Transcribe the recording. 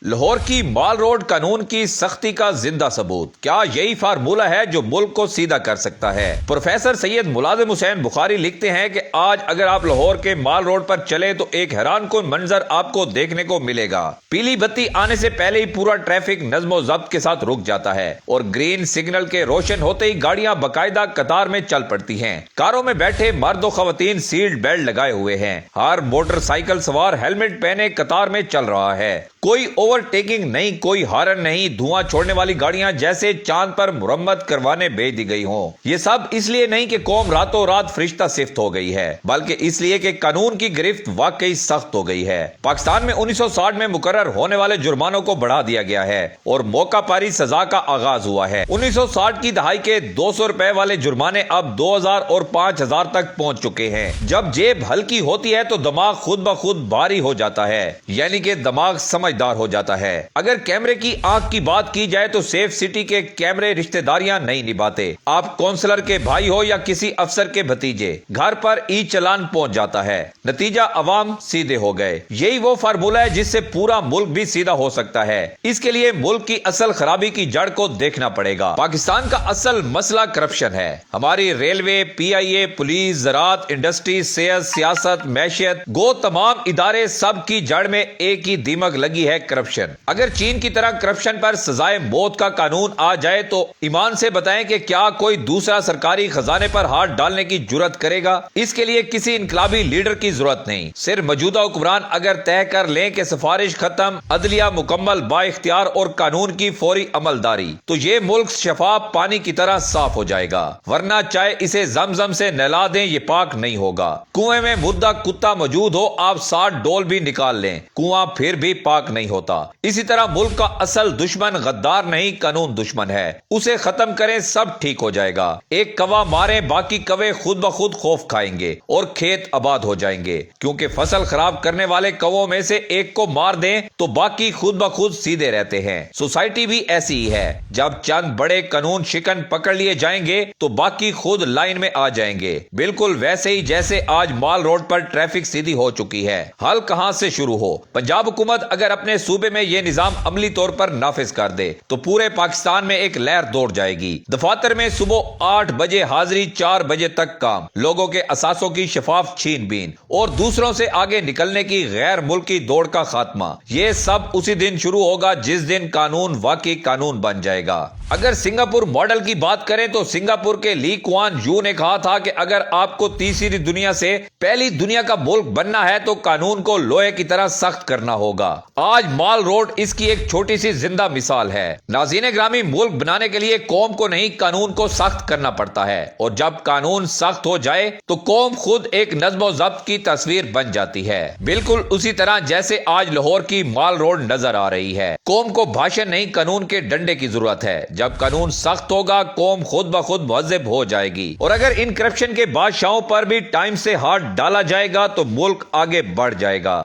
لاہور کی مال روڈ قانون کی سختی کا زندہ ثبوت، کیا یہی فارمولہ ہے جو ملک کو سیدھا کر سکتا ہے؟ پروفیسر سید ملازم حسین بخاری لکھتے ہیں کہ آج اگر آپ لاہور کے مال روڈ پر چلے تو ایک حیران کن منظر آپ کو دیکھنے کو ملے گا۔ پیلی بتی آنے سے پہلے ہی پورا ٹریفک نظم و ضبط کے ساتھ رک جاتا ہے اور گرین سگنل کے روشن ہوتے ہی گاڑیاں باقاعدہ قطار میں چل پڑتی ہیں۔ کاروں میں بیٹھے مرد و خواتین سیٹ بیلٹ لگائے ہوئے ہیں، ہر موٹر سائیکل سوار ہیلمٹ پہنے قطار میں چل رہا ہے۔ کوئی اوور ٹیکنگ نہیں، کوئی ہارن نہیں، دھواں چھوڑنے والی گاڑیاں جیسے چاند پر مرمت کروانے بھیج دی گئی ہوں۔ یہ سب اس لیے نہیں کہ قوم راتوں رات فرشتہ صفت ہو گئی ہے، بلکہ اس لیے کہ قانون کی گرفت واقعی سخت ہو گئی ہے۔ پاکستان میں 1960 میں مقرر ہونے والے جرمانوں کو بڑھا دیا گیا ہے اور موقع پاری سزا کا آغاز ہوا ہے۔ 1960 کی دہائی کے 200 روپے والے جرمانے اب 2000 اور 5000 تک پہنچ چکے ہیں۔ جب جیب ہلکی ہوتی ہے تو دماغ خود بخود بھاری ہو جاتا ہے، یعنی کہ دماغ سمجھدار ہو جاتا ہے۔ اگر کیمرے کی آنکھ کی بات کی جائے تو سیف سٹی کے کیمرے رشتہ داریاں نہیں نبھاتے۔ آپ کونسلر کے بھائی ہو یا کسی افسر کے بھتیجے، گھر پر ای چلان پہنچ جاتا ہے، نتیجہ عوام سیدھے ہو گئے۔ یہی وہ فارمولہ ہے جس سے پورا ملک بھی سیدھا ہو سکتا ہے۔ اس کے لیے ملک کی اصل خرابی کی جڑ کو دیکھنا پڑے گا۔ پاکستان کا اصل مسئلہ کرپشن ہے۔ ہماری ریلوے، پی آئی اے، پولیس، زراعت، انڈسٹری، صحت، سیاست، معیشت، گو تمام ادارے، سب کی جڑ میں ایک ہی دیمک لگی ہے، کرپشن۔ اگر چین کی طرح کرپشن پر سزائے موت کا قانون آ جائے تو ایمان سے بتائیں کہ کیا کوئی دوسرا سرکاری خزانے پر ہاتھ ڈالنے کی جرت کرے گا؟ اس کے لیے کسی انقلابی لیڈر کی ضرورت نہیں، صرف موجودہ حکمران اگر طے کر لیں کہ سفارش ختم، عدلیہ مکمل با اختیار اور قانون کی فوری عملداری، تو یہ ملک شفاف پانی کی طرح صاف ہو جائے گا۔ ورنہ چاہے اسے زمزم سے نہلا دیں، یہ پاک نہیں ہوگا۔ کنویں میں مردہ کتا موجود ہو، آپ 60 ڈول بھی نکال لیں، کنواں پھر بھی پاک نہیں ہوتا۔ اسی طرح ملک کا اصل دشمن غدار نہیں، قانون دشمن ہے۔ اسے ختم کریں، سب ٹھیک ہو جائے گا۔ ایک کوا ماریں، باقی کوے خود بخود خوف کھائیں گے اور کھیت آباد ہو جائیں گے، کیونکہ فصل خراب کرنے والے کووں میں سے ایک کو مار دیں تو باقی خود بخود سیدھے رہتے ہیں۔ سوسائٹی بھی ایسی ہی ہے، جب چند بڑے قانون شکن پکڑ لیے جائیں گے تو باقی خود لائن میں آ جائیں گے، بالکل ویسے ہی جیسے آج مال روڈ پر ٹریفک سیدھی ہو چکی ہے۔ حل کہاں سے شروع ہو؟ پنجاب حکومت اگر اپنے صوبے میں یہ نظام عملی طور پر نافذ کر دے تو پورے پاکستان میں ایک لہر دوڑ جائے گی۔ دفاتر میں صبح 8 بجے حاضری، 4 بجے تک کام، لوگوں کے اثاثوں کی شفاف چھین بین اور دوسروں سے آگے نکلنے کی غیر ملکی دوڑ کا خاتمہ، یہ سب اسی دن شروع ہوگا جس دن قانون واقعی قانون بن جائے گا۔ اگر سنگاپور ماڈل کی بات کریں تو سنگاپور کے لی کوان یو نے کہا تھا کہ اگر آپ کو تیسری دنیا سے پہلی دنیا کا ملک بننا ہے تو قانون کو لوہے کی طرح سخت کرنا ہوگا۔ آج مال روڈ اس کی ایک چھوٹی سی زندہ مثال ہے۔ ناظرین گرامی، ملک بنانے کے لیے قوم کو نہیں، قانون کو سخت کرنا پڑتا ہے، اور جب قانون سخت ہو جائے تو قوم خود ایک نظم و ضبط کی تصویر بن جاتی ہے، بالکل اسی طرح جیسے آج لاہور کی مال روڈ نظر آ رہی ہے۔ قوم کو بھاشن نہیں، قانون کے ڈنڈے کی ضرورت ہے۔ جب قانون سخت ہوگا، قوم خود بخود مہذب ہو جائے گی، اور اگر ان کرپشن کے بادشاہوں پر بھی ٹائم سے ہاتھ ڈالا جائے گا تو ملک آگے بڑھ جائے گا۔